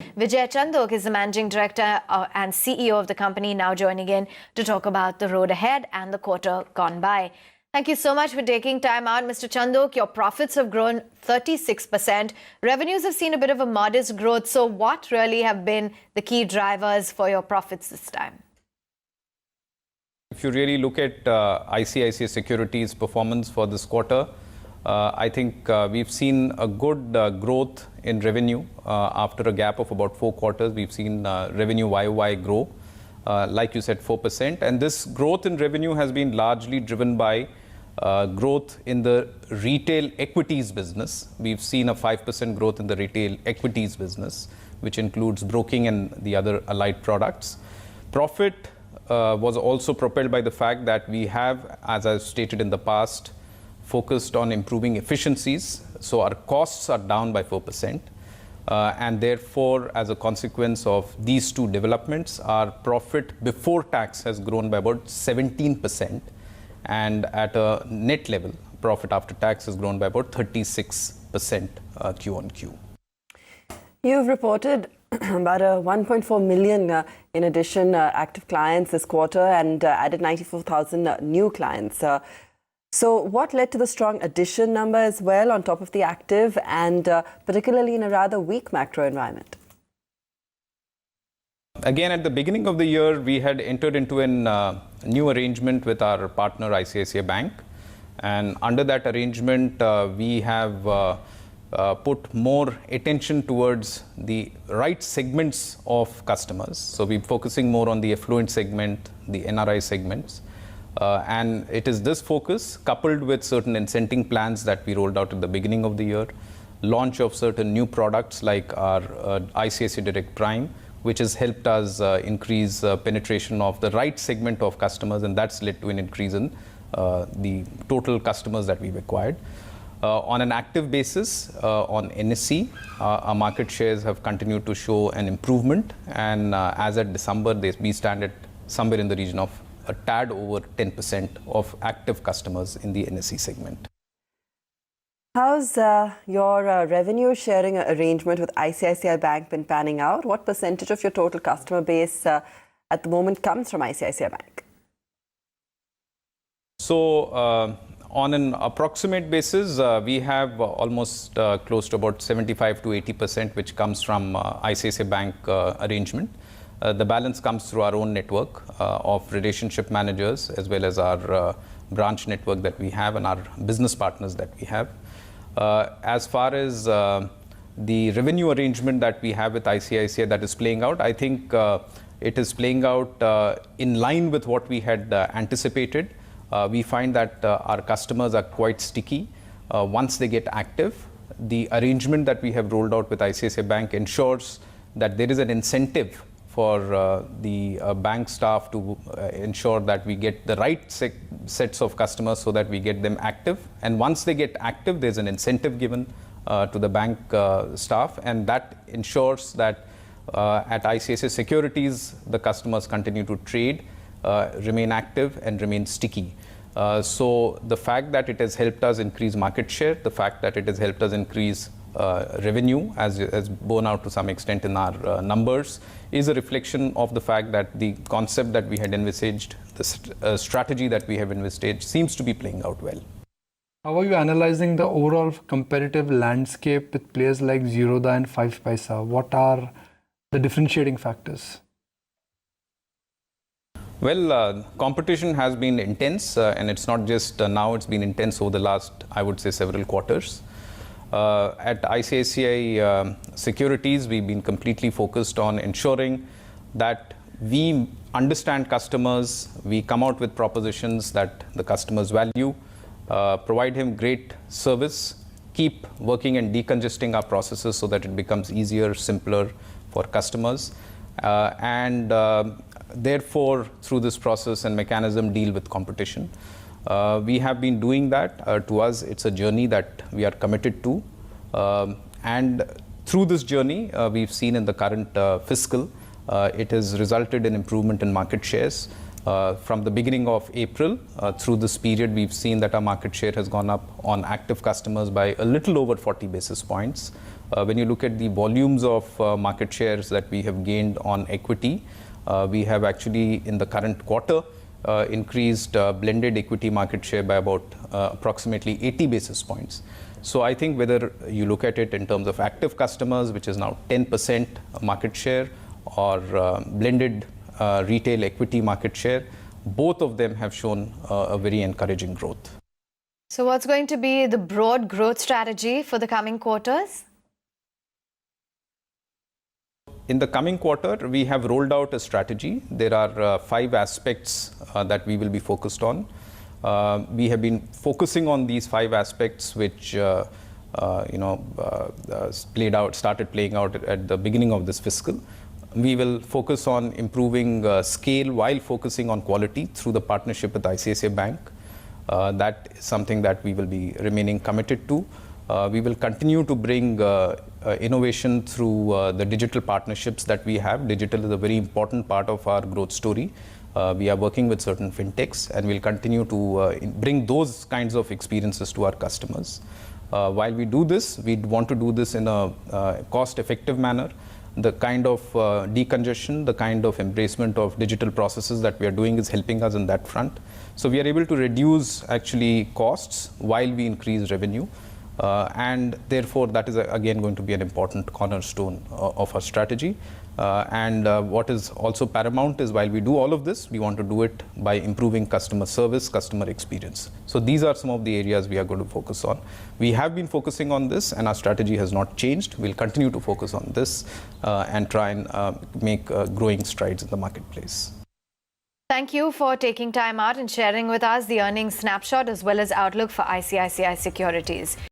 Vijay Chandok is the Managing Director and CEO of the company, now joining in to talk about the road ahead and the quarter gone by. Thank you so much for taking time out, Mr. Chandok. Your profits have grown 36%. Revenues have seen a bit of a modest growth. So what really have been the key drivers for your profits this time? If you really look at ICICI Securities' performance for this quarter, I think we've seen a good growth in revenue. After a gap of about 4 quarters, we've seen revenue YOY grow, like you said, 4%. And this growth in revenue has been largely driven by growth in the retail equities business. We've seen a 5% growth in the retail equities business, which includes broking and the other allied products. Profit was also propelled by the fact that we have, as I've stated in the past, focused on improving efficiencies. So our costs are down by 4%. And therefore, as a consequence of these two developments, our profit before tax has grown by about 17%. And at a net level, profit after tax has grown by about 36% Q on Q. You've reported about 1.4 million, in addition, active clients this quarter and added 94,000 new clients. So what led to the strong addition number as well on top of the active and particularly in a rather weak macro environment? Again, at the beginning of the year, we had entered into a new arrangement with our partner ICICI Bank. And under that arrangement, we have put more attention towards the right segments of customers. So we're focusing more on the affluent segment, the NRI segments. And it is this focus, coupled with certain incenting plans that we rolled out at the beginning of the year, launch of certain new products like our ICICI Direct Prime, which has helped us increase penetration of the right segment of customers, and that's led to an increase in the total customers that we've acquired. On an active basis, on NSE, our market shares have continued to show an improvement, and as at December, we stand at somewhere in the region of a tad over 10% of active customers in the NSE segment. How's your revenue sharing arrangement with ICICI Bank been panning out? What percentage of your total customer base at the moment comes from ICICI Bank? So on an approximate basis, we have almost close to about 75 to 80%, which comes from ICICI Bank arrangement. The balance comes through our own network of relationship managers, as well as our branch network that we have and our business partners that we have. As far as the revenue arrangement that we have with ICICI that is playing out, I think it is playing out in line with what we had anticipated. We find that our customers are quite sticky once they get active. The arrangement that we have rolled out with ICICI Bank ensures that there is an incentive for the bank staff to ensure that we get the right sets of customers so that we get them active. And once they get active, there's an incentive given to the bank staff, and that ensures that at ICICI Securities, the customers continue to trade, remain active and remain sticky. So the fact that it has helped us increase market share, the fact that it has helped us increase revenue as borne out to some extent in our numbers is a reflection of the fact that the concept that we had envisaged, the strategy that we have envisaged seems to be playing out well. How are you analyzing the overall competitive landscape with players like Zerodha and 5paisa? What are the differentiating factors? Well, competition has been intense, and it's not just now, it's been intense over the last, I would say, several quarters. At ICICI Securities, we've been completely focused on ensuring that we understand customers, we come out with propositions that the customers value, provide him great service, keep working and decongesting our processes so that it becomes easier, simpler for customers, and therefore, through this process and mechanism, deal with competition. We have been doing that. To us, it's a journey that we are committed to. And through this journey, we've seen in the current fiscal, it has resulted in improvement in market shares. From the beginning of April, through this period, we've seen that our market share has gone up on active customers by a little over 40 basis points. When you look at the volumes of market shares that we have gained on equity, we have actually in the current quarter increased blended equity market share by about approximately 80 basis points. So I think whether you look at it in terms of active customers, which is now 10% market share, or blended retail equity market share, both of them have shown a very encouraging growth. So what's going to be the broad growth strategy for the coming quarters? In the coming quarter, we have rolled out a strategy. There are 5 aspects that we will be focused on. We have been focusing on these 5 aspects, which started playing out at the beginning of this fiscal. We will focus on improving scale while focusing on quality through the partnership with ICICI Bank. That is something that we will be remaining committed to. We will continue to bring innovation through the digital partnerships that we have. Digital is a very important part of our growth story. We are working with certain fintechs, and we'll continue to bring those kinds of experiences to our customers. While we do this, we want to do this in a cost-effective manner. The kind of decongestion, the kind of embracement of digital processes that we are doing is helping us in that front. So we are able to reduce actually costs while we increase revenue. And therefore, that is again going to be an important cornerstone of our strategy. What is also paramount is while we do all of this, we want to do it by improving customer service, customer experience. So these are some of the areas we are going to focus on. We have been focusing on this, and our strategy has not changed. We'll continue to focus on this and try and make growing strides in the marketplace. Thank you for taking time out and sharing with us the earnings snapshot as well as outlook for ICICI Securities.